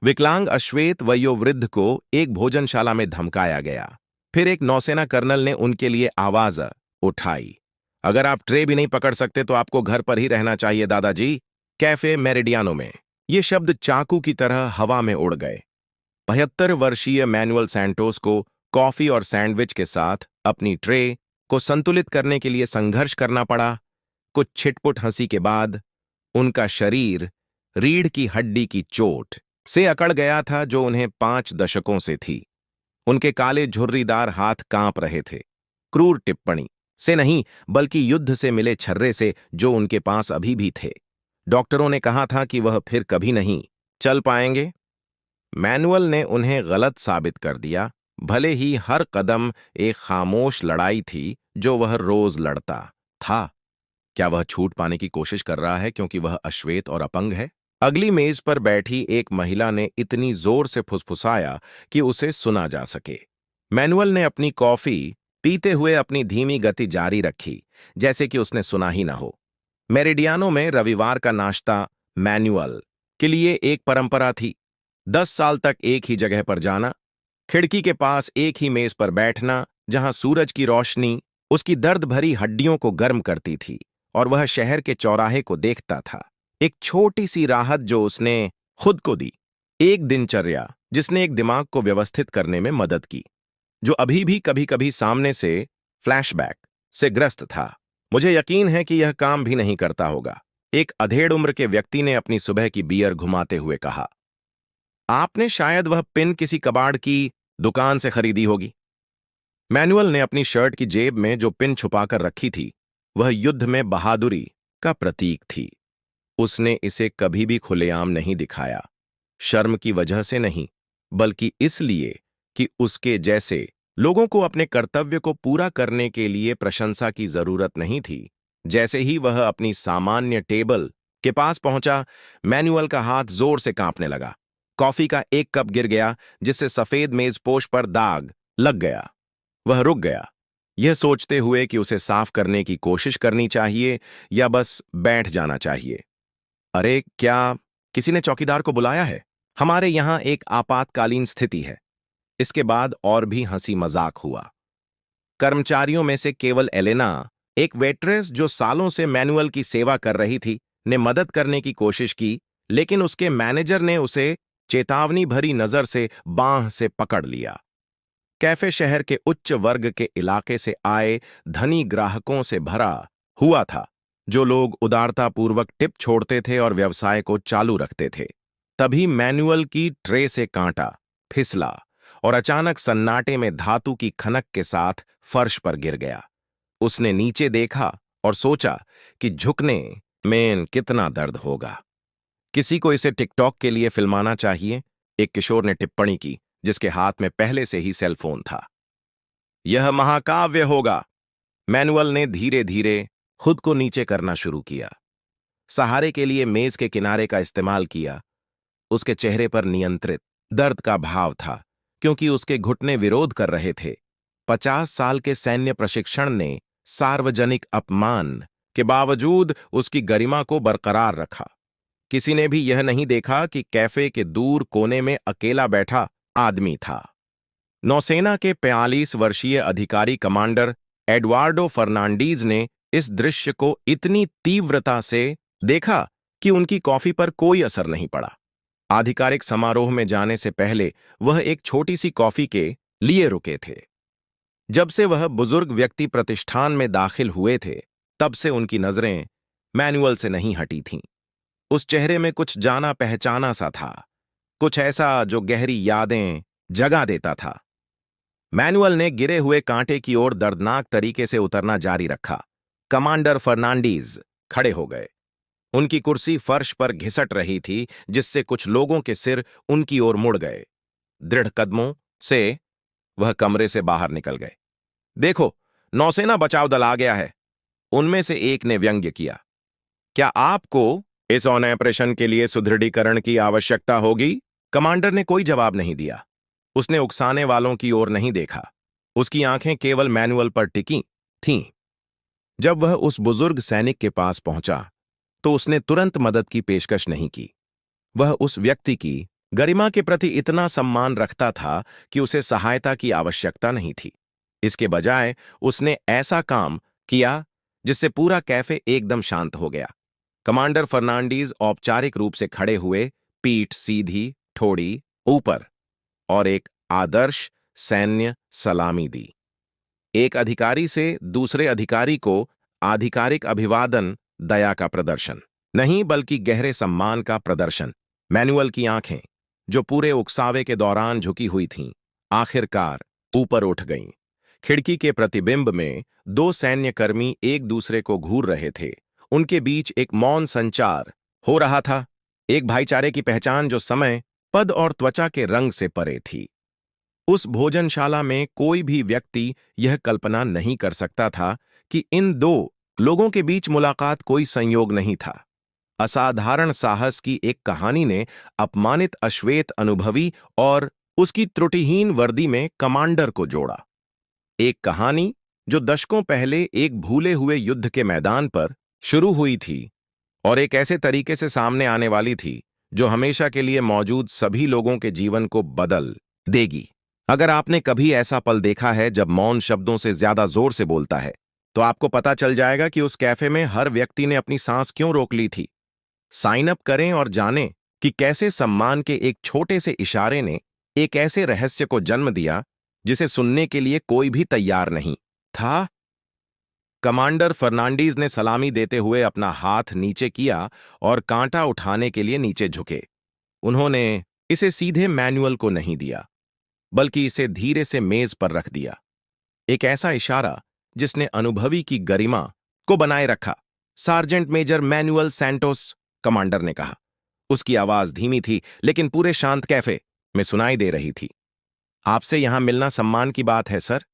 विकलांग अश्वेत वयोवृद्ध को एक भोजनशाला में धमकाया गया। फिर एक नौसेना कर्नल ने उनके लिए आवाज उठाई, अगर आप ट्रे भी नहीं पकड़ सकते तो आपको घर पर ही रहना चाहिए दादाजी। कैफे मेरिडियानो में ये शब्द चाकू की तरह हवा में उड़ गए। 75 वर्षीय मैनुअल सैंटोस को कॉफी और सैंडविच के साथ अपनी ट्रे को संतुलित करने के लिए संघर्ष करना पड़ा। कुछ छिटपुट हंसी के बाद उनका शरीर रीढ़ की हड्डी की चोट से अकड़ गया था जो उन्हें 5 दशकों से थी। उनके काले झुर्रीदार हाथ कांप रहे थे, क्रूर टिप्पणी से नहीं बल्कि युद्ध से मिले छर्रे से जो उनके पास अभी भी थे। डॉक्टरों ने कहा था कि वह फिर कभी नहीं चल पाएंगे। मैनुअल ने उन्हें गलत साबित कर दिया, भले ही हर कदम एक खामोश लड़ाई थी जो वह रोज लड़ता था। क्या वह छूट पाने की कोशिश कर रहा है क्योंकि वह अश्वेत और अपंग है? अगली मेज पर बैठी एक महिला ने इतनी जोर से फुसफुसाया कि उसे सुना जा सके। मैनुअल ने अपनी कॉफी पीते हुए अपनी धीमी गति जारी रखी, जैसे कि उसने सुना ही ना हो। मेरिडियानो में रविवार का नाश्ता मैनुअल के लिए एक परंपरा थी। 10 साल तक एक ही जगह पर जाना, खिड़की के पास एक ही मेज पर बैठना जहां सूरज की रोशनी उसकी दर्द भरी हड्डियों को गर्म करती थी और वह शहर के चौराहे को देखता था। एक छोटी सी राहत जो उसने खुद को दी, एक दिनचर्या जिसने एक दिमाग को व्यवस्थित करने में मदद की, जो अभी भी कभी कभी सामने से फ्लैशबैक से ग्रस्त था। मुझे यकीन है कि यह काम भी नहीं करता होगा, एक अधेड़ उम्र के व्यक्ति ने अपनी सुबह की बियर घुमाते हुए कहा। आपने शायद वह पिन किसी कबाड़ की दुकान से खरीदी होगी। मैनुअल ने अपनी शर्ट की जेब में जो पिन छुपाकर रखी थी, वह युद्ध में बहादुरी का प्रतीक थी। उसने इसे कभी भी खुलेआम नहीं दिखाया, शर्म की वजह से नहीं, बल्कि इसलिए कि उसके जैसे लोगों को अपने कर्तव्य को पूरा करने के लिए प्रशंसा की जरूरत नहीं थी। जैसे ही वह अपनी सामान्य टेबल के पास पहुंचा, मैनुअल का हाथ जोर से कांपने लगा। कॉफी का एक कप गिर गया, जिससे सफेद मेजपोश पर दाग लग गया। वह रुक गया, यह सोचते हुए कि उसे साफ करने की कोशिश करनी चाहिए या बस बैठ जाना चाहिए। अरे, क्या किसी ने चौकीदार को बुलाया है? हमारे यहां एक आपातकालीन स्थिति है। इसके बाद और भी हंसी मजाक हुआ। कर्मचारियों में से केवल एलेना, एक वेट्रेस जो सालों से मैनुअल की सेवा कर रही थी, ने मदद करने की कोशिश की, लेकिन उसके मैनेजर ने उसे चेतावनी भरी नजर से बांह से पकड़ लिया। कैफे शहर के उच्च वर्ग के इलाके से आए धनी ग्राहकों से भरा हुआ था, जो लोग उदारतापूर्वक टिप छोड़ते थे और व्यवसाय को चालू रखते थे। तभी मैनुअल की ट्रे से कांटा फिसला और अचानक सन्नाटे में धातु की खनक के साथ फर्श पर गिर गया। उसने नीचे देखा और सोचा कि झुकने में कितना दर्द होगा। किसी को इसे टिकटॉक के लिए फिल्माना चाहिए, एक किशोर ने टिप्पणी की, जिसके हाथ में पहले से ही सेल फोन था। यह महाकाव्य होगा। मैनुअल ने धीरे धीरे खुद को नीचे करना शुरू किया, सहारे के लिए मेज के किनारे का इस्तेमाल किया। उसके चेहरे पर नियंत्रित दर्द का भाव था, क्योंकि उसके घुटने विरोध कर रहे थे। 50 साल के सैन्य प्रशिक्षण ने सार्वजनिक अपमान के बावजूद उसकी गरिमा को बरकरार रखा। किसी ने भी यह नहीं देखा कि कैफे के दूर कोने में अकेला बैठा आदमी था। नौसेना के 45 वर्षीय अधिकारी कमांडर एडवार्डो फर्नांडीज ने इस दृश्य को इतनी तीव्रता से देखा कि उनकी कॉफी पर कोई असर नहीं पड़ा। आधिकारिक समारोह में जाने से पहले वह एक छोटी सी कॉफी के लिए रुके थे। जब से वह बुजुर्ग व्यक्ति प्रतिष्ठान में दाखिल हुए थे, तब से उनकी नजरें मैनुअल से नहीं हटी थीं। उस चेहरे में कुछ जाना पहचाना सा था, कुछ ऐसा जो गहरी यादें जगा देता था। मैनुअल ने गिरे हुए कांटे की ओर दर्दनाक तरीके से उतरना जारी रखा। कमांडर फर्नांडीज खड़े हो गए। उनकी कुर्सी फर्श पर घिसट रही थी, जिससे कुछ लोगों के सिर उनकी ओर मुड़ गए। दृढ़ कदमों से वह कमरे से बाहर निकल गए। देखो, नौसेना बचाव दल आ गया है, उनमें से एक ने व्यंग्य किया। क्या आपको इस ऑपरेशन के लिए सुदृढ़ीकरण की आवश्यकता होगी? कमांडर ने कोई जवाब नहीं दिया। उसने उकसाने वालों की ओर नहीं देखा। उसकी आंखें केवल मैनुअल पर टिकी थीं। जब वह उस बुजुर्ग सैनिक के पास पहुंचा, तो उसने तुरंत मदद की पेशकश नहीं की। वह उस व्यक्ति की गरिमा के प्रति इतना सम्मान रखता था कि उसे सहायता की आवश्यकता नहीं थी। इसके बजाय उसने ऐसा काम किया जिससे पूरा कैफे एकदम शांत हो गया। कमांडर फर्नांडीज औपचारिक रूप से खड़े हुए, पीठ सीधी, ठोड़ी ऊपर, और एक आदर्श सैन्य सलामी दी। एक अधिकारी से दूसरे अधिकारी को आधिकारिक अभिवादन दया का प्रदर्शन नहीं, बल्कि गहरे सम्मान का प्रदर्शन। मैनुअल की आंखें, जो पूरे उकसावे के दौरान झुकी हुई थीं, आखिरकार ऊपर उठ गईं। खिड़की के प्रतिबिंब में दो सैन्यकर्मी एक दूसरे को घूर रहे थे। उनके बीच एक मौन संचार हो रहा था, एक भाईचारे की पहचान जो समय, पद और त्वचा के रंग से परे थी। उस भोजनशाला में कोई भी व्यक्ति यह कल्पना नहीं कर सकता था कि इन दो लोगों के बीच मुलाकात कोई संयोग नहीं था। असाधारण साहस की एक कहानी ने अपमानित अश्वेत अनुभवी और उसकी त्रुटिहीन वर्दी में कमांडर को जोड़ा। एक कहानी जो दशकों पहले एक भूले हुए युद्ध के मैदान पर शुरू हुई थी और एक ऐसे तरीके से सामने आने वाली थी जो हमेशा के लिए मौजूद सभी लोगों के जीवन को बदल देगी। अगर आपने कभी ऐसा पल देखा है जब मौन शब्दों से ज्यादा जोर से बोलता है, तो आपको पता चल जाएगा कि उस कैफे में हर व्यक्ति ने अपनी सांस क्यों रोक ली थी। साइन अप करें और जानें कि कैसे सम्मान के एक छोटे से इशारे ने एक ऐसे रहस्य को जन्म दिया जिसे सुनने के लिए कोई भी तैयार नहीं था। कमांडर फर्नांडीज ने सलामी देते हुए अपना हाथ नीचे किया और कांटा उठाने के लिए नीचे झुके। उन्होंने इसे सीधे मैनुअल को नहीं दिया, बल्कि इसे धीरे से मेज पर रख दिया। एक ऐसा इशारा जिसने अनुभवी की गरिमा को बनाए रखा। Sergeant major Manuel Santos, commander ने कहा। उसकी आवाज धीमी थी, लेकिन पूरे शांत कैफे में सुनाई दे रही थी। आपसे यहां मिलना सम्मान की बात है, सर।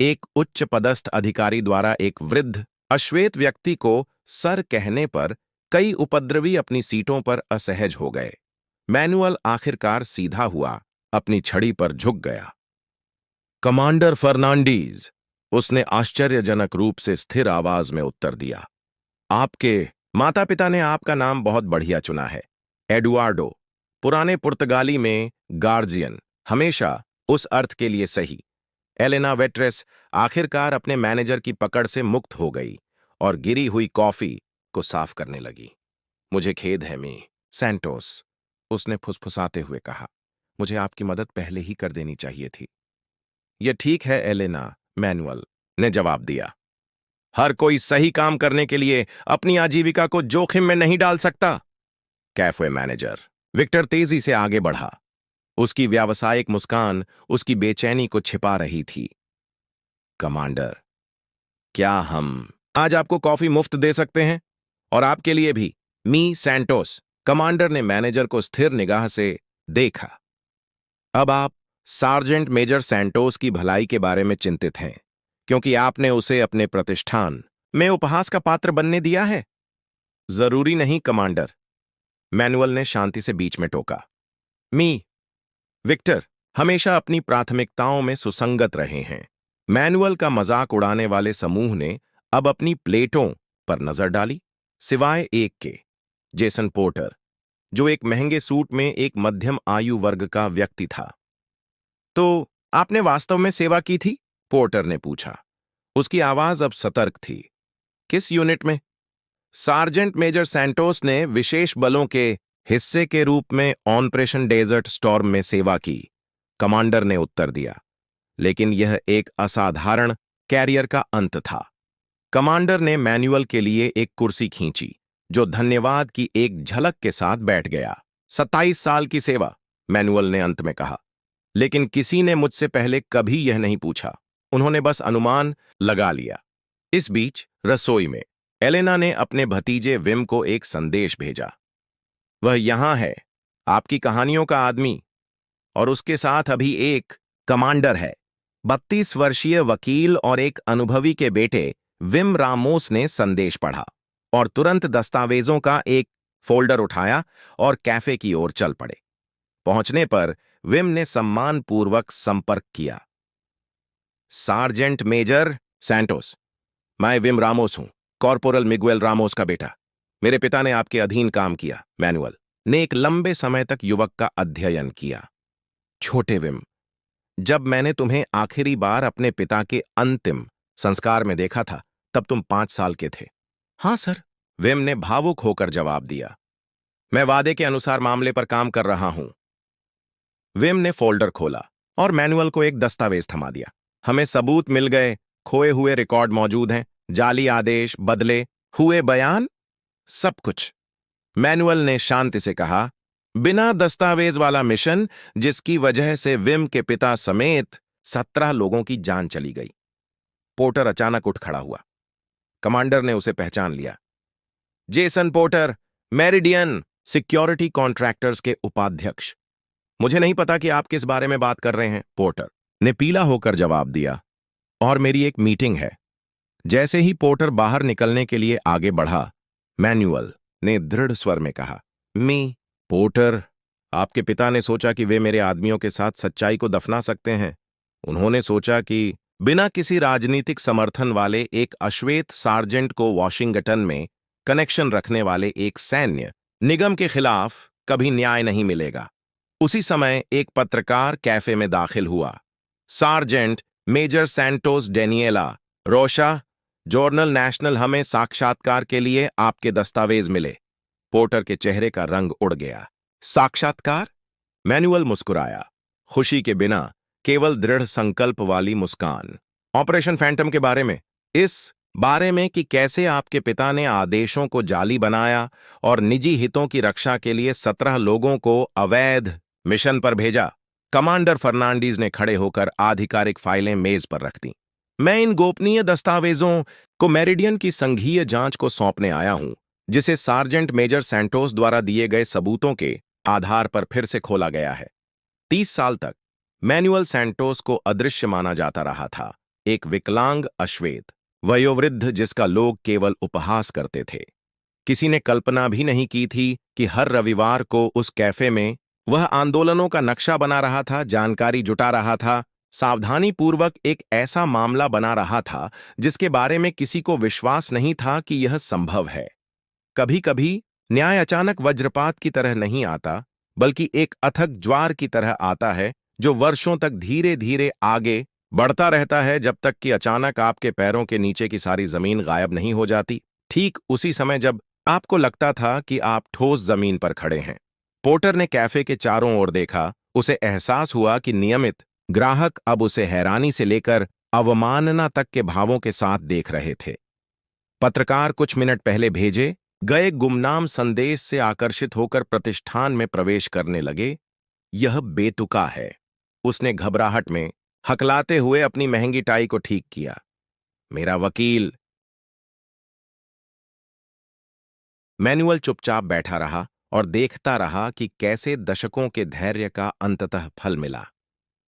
एक उच्च पदस्थ अधिकारी द्वारा एक वृद्ध अश्वेत व्यक्ति को सर कहने पर कई उपद्रवी अपनी सीटों पर असहज हो गए। मैनुअल आखिरकार सीधा हुआ, अपनी छड़ी पर झुक गया। कमांडर फर्नांडीज, उसने आश्चर्यजनक रूप से स्थिर आवाज में उत्तर दिया। आपके माता पिता ने आपका नाम बहुत बढ़िया चुना है, एडुआर्डो। पुराने पुर्तगाली में गार्जियन हमेशा उस अर्थ के लिए सही। एलेना वेट्रेस आखिरकार अपने मैनेजर की पकड़ से मुक्त हो गई और गिरी हुई कॉफी को साफ करने लगी। मुझे खेद है मी सैंटोस, उसने फुसफुसाते हुए कहा। मुझे आपकी मदद पहले ही कर देनी चाहिए थी। यह ठीक है एलेना, मैनुअल ने जवाब दिया। हर कोई सही काम करने के लिए अपनी आजीविका को जोखिम में नहीं डाल सकता। कैफे मैनेजर विक्टर तेजी से आगे बढ़ा। उसकी व्यावसायिक मुस्कान उसकी बेचैनी को छिपा रही थी। कमांडर, क्या हम आज आपको कॉफी मुफ्त दे सकते हैं? और आपके लिए भी, मी सैंटोस। कमांडर ने मैनेजर को स्थिर निगाह से देखा। अब आप सार्जेंट मेजर सैंटोस की भलाई के बारे में चिंतित हैं, क्योंकि आपने उसे अपने प्रतिष्ठान में उपहास का पात्र बनने दिया है। जरूरी नहीं कमांडर, मैनुअल ने शांति से बीच में टोका। मी विक्टर हमेशा अपनी प्राथमिकताओं में सुसंगत रहे हैं। मैनुअल का मजाक उड़ाने वाले समूह ने अब अपनी प्लेटों पर नजर डाली, सिवाय एक के, जेसन पोर्टर, जो एक महंगे सूट में एक मध्यम आयु वर्ग का व्यक्ति था। तो आपने वास्तव में सेवा की थी? पोर्टर ने पूछा। उसकी आवाज अब सतर्क थी। किस यूनिट में? सार्जेंट मेजर सैंटोस ने विशेष बलों के हिस्से के रूप में ऑपरेशन डेजर्ट स्टॉर्म में सेवा की, कमांडर ने उत्तर दिया। लेकिन यह एक असाधारण कैरियर का अंत था। कमांडर ने मैनुअल के लिए एक कुर्सी खींची, जो धन्यवाद की एक झलक के साथ बैठ गया। 27 साल की सेवा, मैनुअल ने अंत में कहा। लेकिन किसी ने मुझसे पहले कभी यह नहीं पूछा। उन्होंने बस अनुमान लगा लिया। इस बीच रसोई में एलेना ने अपने भतीजे विम को एक संदेश भेजा। वह यहां है, आपकी कहानियों का आदमी, और उसके साथ अभी एक कमांडर है। 32 वर्षीय वकील और एक अनुभवी के बेटे विम रामोस ने संदेश पढ़ा और तुरंत दस्तावेजों का एक फोल्डर उठाया और कैफे की ओर चल पड़े। पहुंचने पर विम ने सम्मानपूर्वक संपर्क किया। सार्जेंट मेजर सैंटोस, मैं विम रामोस हूं, कॉर्पोरल मिगुएल रामोस का बेटा। मेरे पिता ने आपके अधीन काम किया, मैनुअल। ने एक लंबे समय तक युवक का अध्ययन किया। छोटे विम, जब मैंने तुम्हें आखिरी बार अपने पिता के अंतिम संस्कार में देखा था, तब तुम 5 साल के थे। हाँ सर, विम ने भावुक होकर जवाब दिया। मैं वादे के अनुसार मामले पर काम कर रहा हूं। विम ने फोल्डर खोला और मैनुअल को एक दस्तावेज थमा दिया। हमें सबूत मिल गए, खोए हुए रिकॉर्ड मौजूद हैं, जाली आदेश, बदले हुए बयान, सब कुछ। मैनुअल ने शांति से कहा, बिना दस्तावेज वाला मिशन जिसकी वजह से विम के पिता समेत 17 लोगों की जान चली गई। पोर्टर अचानक उठ खड़ा हुआ। कमांडर ने उसे पहचान लिया। Jason porter, meridian security contractors के उपाध्यक्ष। मुझे नहीं पता कि आप किस बारे में बात कर रहे हैं, पोर्टर ने पीला होकर जवाब दिया। और मेरी एक मीटिंग है। जैसे ही पोर्टर बाहर निकलने के लिए आगे बढ़ा, मैनुअल ने दृढ़ स्वर में कहा, पोर्टर, आपके पिता ने सोचा कि वे मेरे आदमियों के साथ सच्चाई को दफना सकते हैं। उन्होंने सोचा कि बिना किसी राजनीतिक समर्थन वाले एक अश्वेत सार्जेंट को वॉशिंगटन में कनेक्शन रखने वाले एक सैन्य निगम के खिलाफ कभी न्याय नहीं मिलेगा। उसी समय एक पत्रकार कैफे में दाखिल हुआ। Sergeant major Santos Daniela, Rosa, journal national, हमें साक्षात्कार के लिए आपके दस्तावेज मिले। पोर्टर के चेहरे का रंग उड़ गया। साक्षात्कार? मैनुअल मुस्कुराया, खुशी के बिना, केवल दृढ़ संकल्प वाली मुस्कान। ऑपरेशन फैंटम के बारे में, इस बारे में कि कैसे आपके पिता ने आदेशों को जाली बनाया और निजी हितों की रक्षा के लिए 17 लोगों को अवैध मिशन पर भेजा। कमांडर फर्नांडीज ने खड़े होकर आधिकारिक फाइलें मेज पर रख दी। मैं इन गोपनीय दस्तावेजों को मेरिडियन की संघीय जांच को सौंपने आया हूं, जिसे सार्जेंट मेजर सैंटोस द्वारा दिए गए सबूतों के आधार पर फिर से खोला गया है। 30 साल तक मैनुअल सैंटोस को अदृश्य माना जाता रहा था, एक विकलांग अश्वेत वयोवृद्ध जिसका लोग केवल उपहास करते थे। किसी ने कल्पना भी नहीं की थी कि हर रविवार को उस कैफे में वह आंदोलनों का नक्शा बना रहा था, जानकारी जुटा रहा था, सावधानीपूर्वक एक ऐसा मामला बना रहा था जिसके बारे में किसी को विश्वास नहीं था कि यह संभव है। कभी कभी न्याय अचानक वज्रपात की तरह नहीं आता, बल्कि एक अथक ज्वार की तरह आता है, जो वर्षों तक धीरे धीरे आगे बढ़ता रहता है, जब तक कि अचानक आपके पैरों के नीचे की सारी जमीन गायब नहीं हो जाती। ठीक उसी समय जब आपको लगता था कि आप ठोस जमीन पर खड़े हैं। पोर्टर ने कैफे के चारों ओर देखा। उसे एहसास हुआ कि नियमित ग्राहक अब उसे हैरानी से लेकर अवमानना तक के भावों के साथ देख रहे थे। पत्रकार कुछ मिनट पहले भेजे गए गुमनाम संदेश से आकर्षित होकर प्रतिष्ठान में प्रवेश करने लगे। यह बेतुका है, उसने घबराहट में हकलाते हुए अपनी महंगी टाई को ठीक किया। मेरा वकील। मैनुअल चुपचाप बैठा रहा और देखता रहा कि कैसे दशकों के धैर्य का अंततः फल मिला।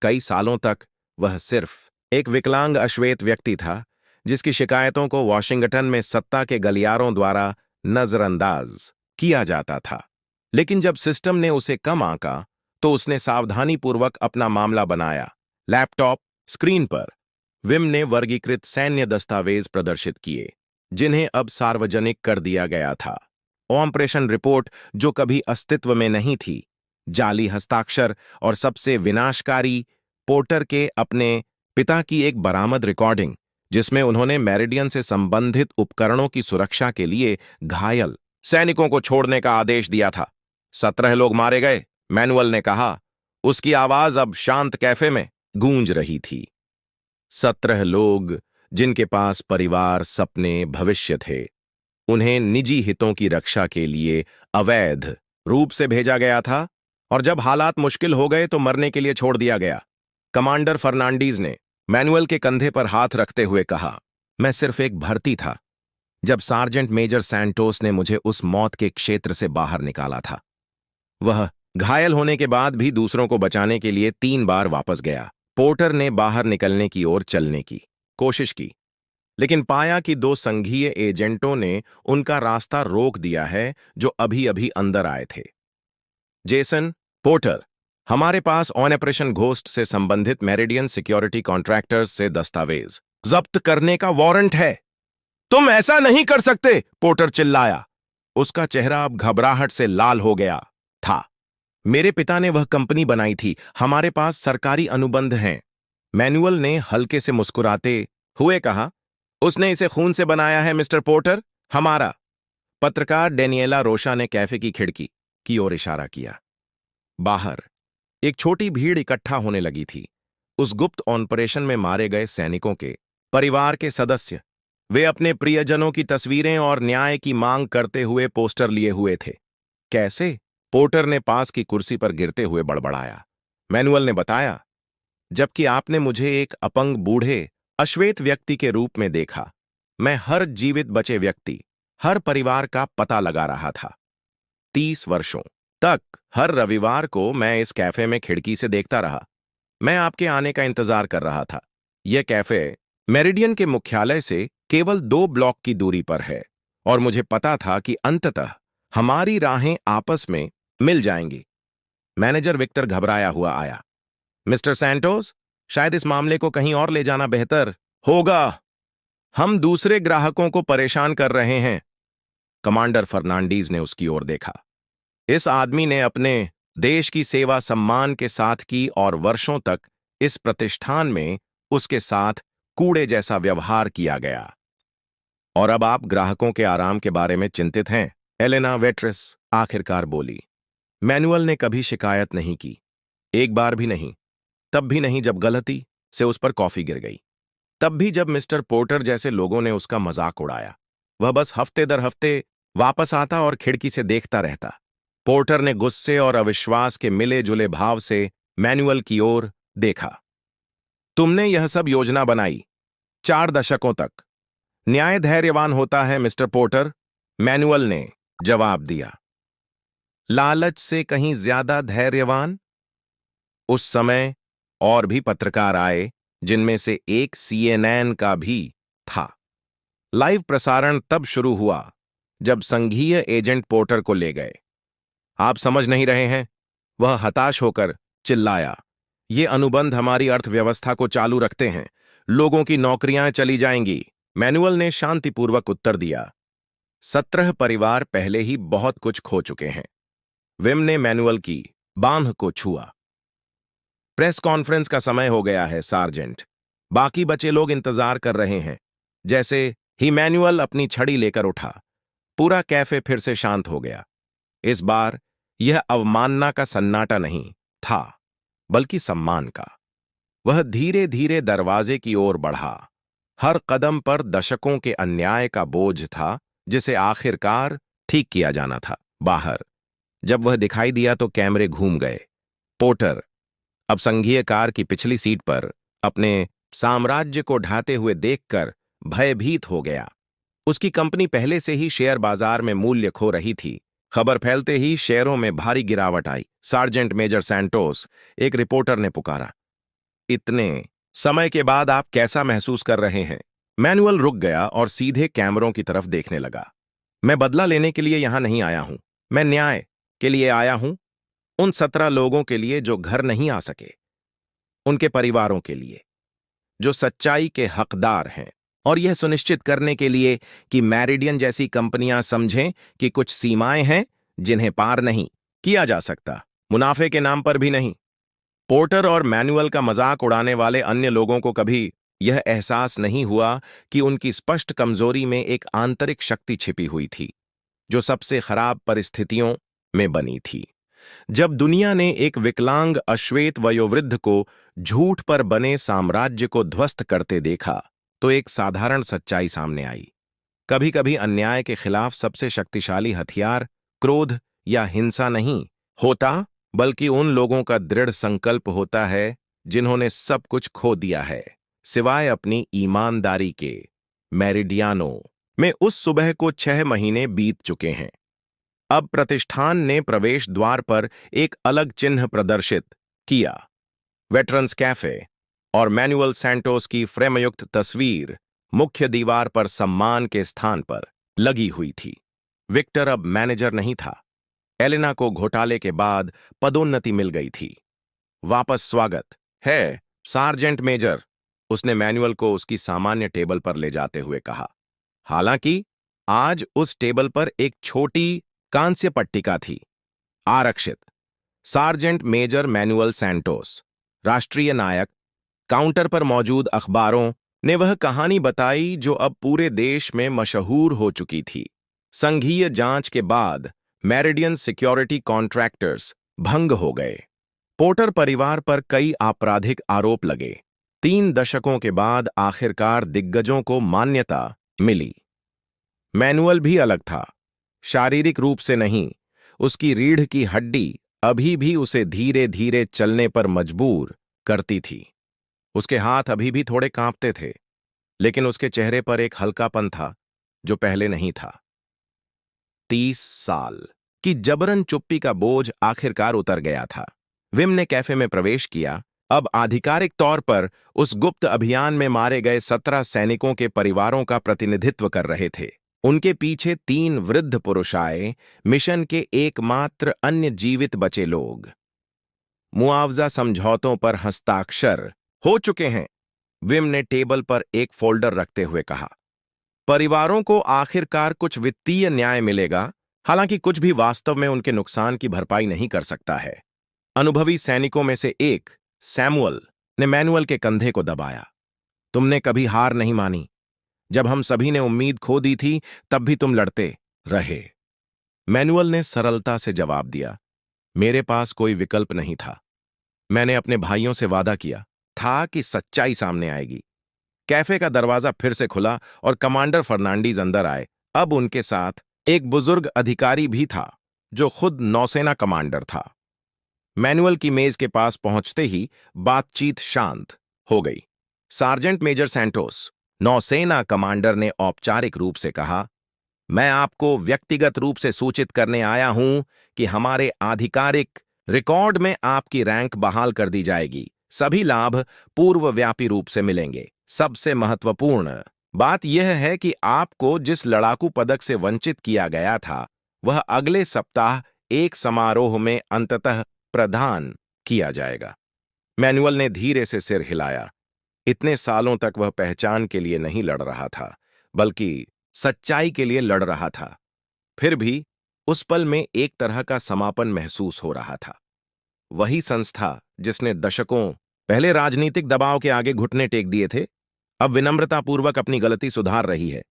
कई सालों तक वह सिर्फ एक विकलांग अश्वेत व्यक्ति था, जिसकी शिकायतों को वॉशिंगटन में सत्ता के गलियारों द्वारा नजरअंदाज किया जाता था। लेकिन जब सिस्टम ने उसे कम आंका, तो उसने सावधानीपूर्वक अपना मामला बनाया। लैपटॉप स्क्रीन पर विम ने वर्गीकृत सैन्य दस्तावेज प्रदर्शित किए, जिन्हें अब सार्वजनिक कर दिया गया था। ऑपरेशन रिपोर्ट, जो कभी अस्तित्व में नहीं थी, जाली हस्ताक्षर और सबसे विनाशकारी, पोर्टर के अपने पिता की एक बरामद रिकॉर्डिंग, जिसमें उन्होंने मेरिडियन से संबंधित उपकरणों की सुरक्षा के लिए घायल सैनिकों को छोड़ने का आदेश दिया था। 17 लोग मारे गए, मैनुअल ने कहा। उसकी आवाज अब शांत कैफे में गूंज रही थी। 17 लोग जिनके पास परिवार, सपने, भविष्य थे। उन्हें निजी हितों की रक्षा के लिए अवैध रूप से भेजा गया था, और जब हालात मुश्किल हो गए तो मरने के लिए छोड़ दिया गया। कमांडर फर्नांडीज ने मैनुअल के कंधे पर हाथ रखते हुए कहा, मैं सिर्फ एक भर्ती था जब सार्जेंट मेजर सैंटोस ने मुझे उस मौत के क्षेत्र से बाहर निकाला था। वह घायल होने के बाद भी दूसरों को बचाने के लिए 3 बार वापस गया। पोर्टर ने बाहर निकलने की ओर चलने की कोशिश की, लेकिन पाया कि 2 संघीय एजेंटों ने उनका रास्ता रोक दिया है, जो अभी अभी अंदर आए थे। जेसन पोर्टर, हमारे पास ऑपरेशन घोस्ट से संबंधित मेरिडियन सिक्योरिटी कॉन्ट्रैक्टर्स से दस्तावेज जब्त करने का वारंट है। तुम ऐसा नहीं कर सकते, पोर्टर चिल्लाया। उसका चेहरा अब घबराहट से लाल हो गया। मेरे पिता ने वह कंपनी बनाई थी, हमारे पास सरकारी अनुबंध हैं। मैनुअल ने हल्के से मुस्कुराते हुए कहा, उसने इसे खून से बनाया है मिस्टर पोर्टर, हमारा। पत्रकार डेनिएला रोशा ने कैफे की खिड़की की ओर इशारा किया। बाहर एक छोटी भीड़ इकट्ठा होने लगी थी। उस गुप्त ऑपरेशन में मारे गए सैनिकों के परिवार के सदस्य। वे अपने प्रियजनों की तस्वीरें और न्याय की मांग करते हुए पोस्टर लिए हुए थे। कैसे? पोर्टर ने पास की कुर्सी पर गिरते हुए बड़बड़ाया। मैनुअल ने बताया, जबकि आपने मुझे एक अपंग बूढ़े अश्वेत व्यक्ति के रूप में देखा, मैं हर जीवित बचे व्यक्ति, हर परिवार का पता लगा रहा था। 30 वर्षों तक हर रविवार को मैं इस कैफे में खिड़की से देखता रहा। मैं आपके आने का इंतजार कर रहा था। यह कैफे मेरिडियन के मुख्यालय से केवल 2 ब्लॉक की दूरी पर है और मुझे पता था कि अंततः हमारी राहें आपस में मिल जाएंगी। मैनेजर विक्टर घबराया हुआ आया। मिस्टर सैंटोस, शायद इस मामले को कहीं और ले जाना बेहतर होगा। हम दूसरे ग्राहकों को परेशान कर रहे हैं। कमांडर फर्नांडीज ने उसकी ओर देखा। इस आदमी ने अपने देश की सेवा सम्मान के साथ की और वर्षों तक इस प्रतिष्ठान में उसके साथ कूड़े जैसा व्यवहार किया गया। और अब आप ग्राहकों के आराम के बारे में चिंतित हैं, एलेना वेट्रेस आखिरकार बोली। मैनुअल ने कभी शिकायत नहीं की, एक बार भी नहीं। तब भी नहीं जब गलती से उस पर कॉफी गिर गई, तब भी जब मिस्टर पोर्टर जैसे लोगों ने उसका मजाक उड़ाया। वह बस हफ्ते दर हफ्ते वापस आता और खिड़की से देखता रहता। पोर्टर ने गुस्से और अविश्वास के मिले जुले भाव से मैनुअल की ओर देखा। तुमने यह सब योजना बनाई 4 दशकों तक। न्याय धैर्यवान होता है मिस्टर पोर्टर, मैनुअल ने जवाब दिया। लालच से कहीं ज्यादा धैर्यवान? उस समय और भी पत्रकार आए, जिनमें से एक CNN का भी था। लाइव प्रसारण तब शुरू हुआ जब संघीय एजेंट पोर्टर को ले गए। आप समझ नहीं रहे हैं? वह हताश होकर चिल्लाया। ये अनुबंध हमारी अर्थव्यवस्था को चालू रखते हैं, लोगों की नौकरियां चली जाएंगी। मैनुअल ने शांतिपूर्वक उत्तर दिया। 17 परिवार पहले ही बहुत कुछ खो चुके हैं। विम ने मैनुअल की बांह को छुआ। प्रेस कॉन्फ्रेंस का समय हो गया है सार्जेंट, बाकी बचे लोग इंतजार कर रहे हैं। जैसे ही मैनुअल अपनी छड़ी लेकर उठा, पूरा कैफे फिर से शांत हो गया। इस बार यह अवमानना का सन्नाटा नहीं था, बल्कि सम्मान का। वह धीरे धीरे दरवाजे की ओर बढ़ा। हर कदम पर दशकों के अन्याय का बोझ था, जिसे आखिरकार ठीक किया जाना था। बाहर जब वह दिखाई दिया तो कैमरे घूम गए। पोर्टर अब संघीय कार की पिछली सीट पर अपने साम्राज्य को ढाते हुए देखकर भयभीत हो गया। उसकी कंपनी पहले से ही शेयर बाजार में मूल्य खो रही थी। खबर फैलते ही शेयरों में भारी गिरावट आई। सार्जेंट मेजर सैंटोस, एक रिपोर्टर ने पुकारा। इतने समय के बाद आप कैसा महसूस कर रहे हैं? मैनुअल रुक गया और सीधे कैमरों की तरफ देखने लगा। मैं बदला लेने के लिए यहां नहीं आया हूं, मैं न्याय के लिए आया हूं। उन 17 लोगों के लिए जो घर नहीं आ सके, उनके परिवारों के लिए जो सच्चाई के हकदार हैं, और यह सुनिश्चित करने के लिए कि मैरिडियन जैसी कंपनियां समझें कि कुछ सीमाएं हैं जिन्हें पार नहीं किया जा सकता, मुनाफे के नाम पर भी नहीं। पोर्टर और मैनुअल का मजाक उड़ाने वाले अन्य लोगों को कभी यह एहसास नहीं हुआ कि उनकी स्पष्ट कमजोरी में एक आंतरिक शक्ति छिपी हुई थी, जो सबसे खराब परिस्थितियों में बनी थी। जब दुनिया ने एक विकलांग अश्वेत वयोवृद्ध को झूठ पर बने साम्राज्य को ध्वस्त करते देखा, तो एक साधारण सच्चाई सामने आई। कभी कभी अन्याय के खिलाफ सबसे शक्तिशाली हथियार क्रोध या हिंसा नहीं होता, बल्कि उन लोगों का दृढ़ संकल्प होता है जिन्होंने सब कुछ खो दिया है, सिवाय अपनी ईमानदारी के। मेरिडियानो में उस सुबह को 6 महीने बीत चुके हैं। अब प्रतिष्ठान ने प्रवेश द्वार पर एक अलग चिन्ह प्रदर्शित किया। वेटरन्स कैफे और मैनुअल सैंटोस की फ्रेमयुक्त तस्वीर मुख्य दीवार पर सम्मान के स्थान पर लगी हुई थी। विक्टर अब मैनेजर नहीं था। एलेना को घोटाले के बाद पदोन्नति मिल गई थी। वापस स्वागत है सार्जेंट मेजर, उसने मैनुअल को उसकी सामान्य टेबल पर ले जाते हुए कहा। हालांकि आज उस टेबल पर एक छोटी कांस्य पट्टिका थी, आरक्षित। सार्जेंट मेजर मैनुअल सैंटोस, राष्ट्रीय नायक। काउंटर पर मौजूद अखबारों ने वह कहानी बताई जो अब पूरे देश में मशहूर हो चुकी थी। संघीय जांच के बाद मेरिडियन सिक्योरिटी कॉन्ट्रैक्टर्स भंग हो गए। पोर्टर परिवार पर कई आपराधिक आरोप लगे। 3 दशकों के बाद आखिरकार दिग्गजों को मान्यता मिली। मैनुअल भी अलग था, शारीरिक रूप से नहीं। उसकी रीढ़ की हड्डी अभी भी उसे धीरे धीरे चलने पर मजबूर करती थी। उसके हाथ अभी भी थोड़े कांपते थे, लेकिन उसके चेहरे पर एक हल्कापन था जो पहले नहीं था। 30 साल की जबरन चुप्पी का बोझ आखिरकार उतर गया था। विम ने कैफे में प्रवेश किया। अब आधिकारिक तौर पर उस गुप्त अभियान में मारे गए 17 सैनिकों के परिवारों का प्रतिनिधित्व कर रहे थे। उनके पीछे 3 वृद्ध पुरुष आए, मिशन के एकमात्र अन्य जीवित बचे लोग। मुआवजा समझौतों पर हस्ताक्षर हो चुके हैं, विम ने टेबल पर एक फोल्डर रखते हुए कहा। परिवारों को आखिरकार कुछ वित्तीय न्याय मिलेगा, हालांकि कुछ भी वास्तव में उनके नुकसान की भरपाई नहीं कर सकता है। अनुभवी सैनिकों में से एक, सैमुअल, ने मैनुअल के कंधे को दबाया। तुमने कभी हार नहीं मानी। जब हम सभी ने उम्मीद खो दी थी, तब भी तुम लड़ते रहे। मैनुअल ने सरलता से जवाब दिया, मेरे पास कोई विकल्प नहीं था। मैंने अपने भाइयों से वादा किया था कि सच्चाई सामने आएगी। कैफे का दरवाजा फिर से खुला और कमांडर फर्नांडीज अंदर आए। अब उनके साथ एक बुजुर्ग अधिकारी भी था जो खुद नौसेना कमांडर था। मैनुअल की मेज के पास पहुंचते ही बातचीत शांत हो गई। सार्जेंट मेजर सैंटोस, नौसेना कमांडर ने औपचारिक रूप से कहा, मैं आपको व्यक्तिगत रूप से सूचित करने आया हूं कि हमारे आधिकारिक रिकॉर्ड में आपकी रैंक बहाल कर दी जाएगी। सभी लाभ पूर्वव्यापी रूप से मिलेंगे। सबसे महत्वपूर्ण बात यह है कि आपको जिस लड़ाकू पदक से वंचित किया गया था, वह अगले सप्ताह एक समारोह में अंततः प्रदान किया जाएगा। मैनुअल ने धीरे से सिर हिलाया। इतने सालों तक वह पहचान के लिए नहीं लड़ रहा था, बल्कि सच्चाई के लिए लड़ रहा था। फिर भी उस पल में एक तरह का समापन महसूस हो रहा था। वही संस्था जिसने दशकों पहले राजनीतिक दबाव के आगे घुटने टेक दिए थे, अब विनम्रतापूर्वक अपनी गलती सुधार रही है।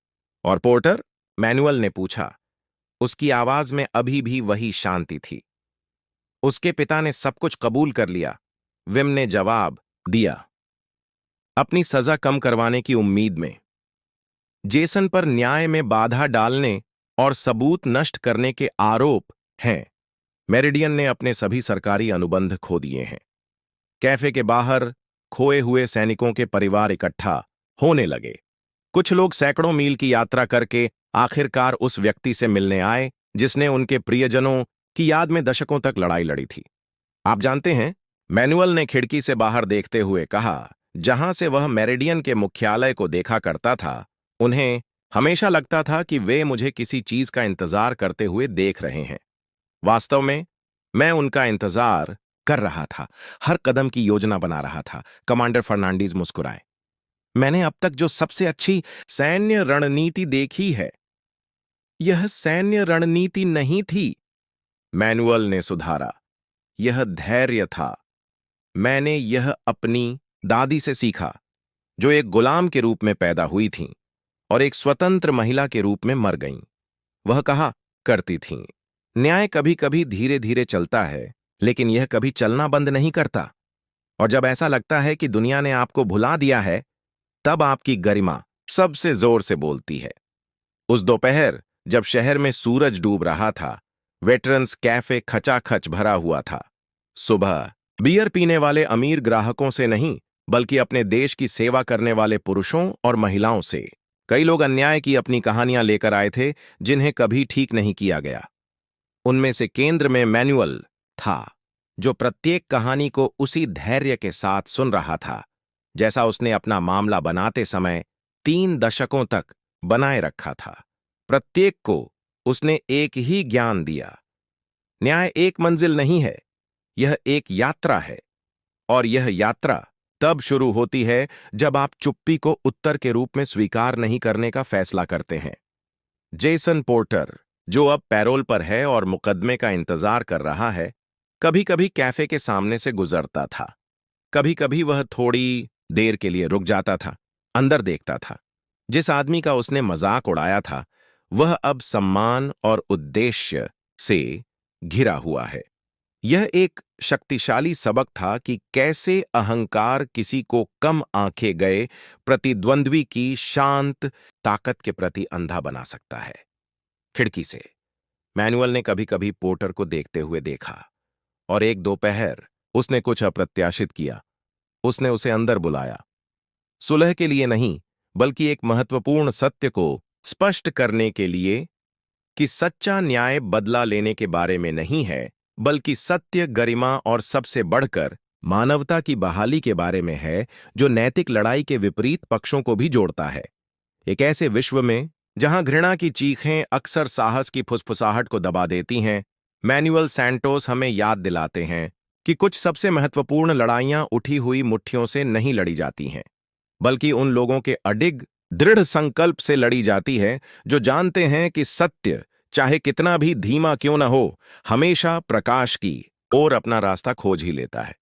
और पोर्टर, मैनुअल ने पूछा। उसकी आवाज में अभी भी वही शांति थी। उसके पिता ने सब कुछ कबूल कर लिया, विम ने जवाब दिया, अपनी सजा कम करवाने की उम्मीद में। जेसन पर न्याय में बाधा डालने और सबूत नष्ट करने के आरोप हैं। मेरिडियन ने अपने सभी सरकारी अनुबंध खो दिए हैं। कैफे के बाहर खोए हुए सैनिकों के परिवार इकट्ठा होने लगे। कुछ लोग सैकड़ों मील की यात्रा करके आखिरकार उस व्यक्ति से मिलने आए जिसने उनके प्रियजनों की याद में दशकों तक लड़ाई लड़ी थी। आप जानते हैं, मैनुअल ने खिड़की से बाहर देखते हुए कहा, जहां से वह मेरिडियन के मुख्यालय को देखा करता था, उन्हें हमेशा लगता था कि वे मुझे किसी चीज का इंतजार करते हुए देख रहे हैं। वास्तव में मैं उनका इंतजार कर रहा था, हर कदम की योजना बना रहा था। कमांडर फर्नांडीज मुस्कुराए। मैंने अब तक जो सबसे अच्छी सैन्य रणनीति देखी है। यह सैन्य रणनीति नहीं थी, मैनुअल ने सुधारा, यह धैर्य था। मैंने यह अपनी दादी से सीखा, जो एक गुलाम के रूप में पैदा हुई थीं और एक स्वतंत्र महिला के रूप में मर गईं। वह कहा करती थीं, न्याय कभी कभी धीरे धीरे चलता है, लेकिन यह कभी चलना बंद नहीं करता। और जब ऐसा लगता है कि दुनिया ने आपको भुला दिया है, तब आपकी गरिमा सबसे जोर से बोलती है। उस दोपहर जब शहर में सूरज डूब रहा था, वेटरन्स कैफे खचाखच भरा हुआ था। सुबह बियर पीने वाले अमीर ग्राहकों से नहीं, बल्कि अपने देश की सेवा करने वाले पुरुषों और महिलाओं से। कई लोग अन्याय की अपनी कहानियां लेकर आए थे, जिन्हें कभी ठीक नहीं किया गया। उनमें से केंद्र में मैनुअल था, जो प्रत्येक कहानी को उसी धैर्य के साथ सुन रहा था, जैसा उसने अपना मामला बनाते समय 3 दशकों तक बनाए रखा था। प्रत्येक को उसने एक ही ज्ञान दिया, न्याय एक मंजिल नहीं है, यह एक यात्रा है। और यह यात्रा तब शुरू होती है जब आप चुप्पी को उत्तर के रूप में स्वीकार नहीं करने का फैसला करते हैं। जेसन पोर्टर, जो अब पैरोल पर है और मुकदमे का इंतजार कर रहा है, कभी कभी कैफे के सामने से गुजरता था। कभी कभी वह थोड़ी देर के लिए रुक जाता था, अंदर देखता था। जिस आदमी का उसने मजाक उड़ाया था वह अब सम्मान और उद्देश्य से घिरा हुआ है। यह एक शक्तिशाली सबक था कि कैसे अहंकार किसी को कम आंखें गए प्रतिद्वंद्वी की शांत ताकत के प्रति अंधा बना सकता है। खिड़की से मैनुअल ने कभी कभी पोर्टर को देखते हुए देखा, और एक दोपहर उसने कुछ अप्रत्याशित किया। उसने उसे अंदर बुलाया, सुलह के लिए नहीं, बल्कि एक महत्वपूर्ण सत्य को स्पष्ट करने के लिए कि सच्चा न्याय बदला लेने के बारे में नहीं है, बल्कि सत्य, गरिमा और सबसे बढ़कर मानवता की बहाली के बारे में है, जो नैतिक लड़ाई के विपरीत पक्षों को भी जोड़ता है। एक ऐसे विश्व में जहां घृणा की चीखें अक्सर साहस की फुसफुसाहट को दबा देती हैं, मैनुअल सैंटोस हमें याद दिलाते हैं कि कुछ सबसे महत्वपूर्ण लड़ाइयां उठी हुई मुट्ठियों से नहीं लड़ी जाती हैं, बल्कि उन लोगों के अडिग दृढ़ संकल्प से लड़ी जाती है जो जानते हैं कि सत्य, चाहे कितना भी धीमा क्यों न हो, हमेशा प्रकाश की ओर अपना रास्ता खोज ही लेता है।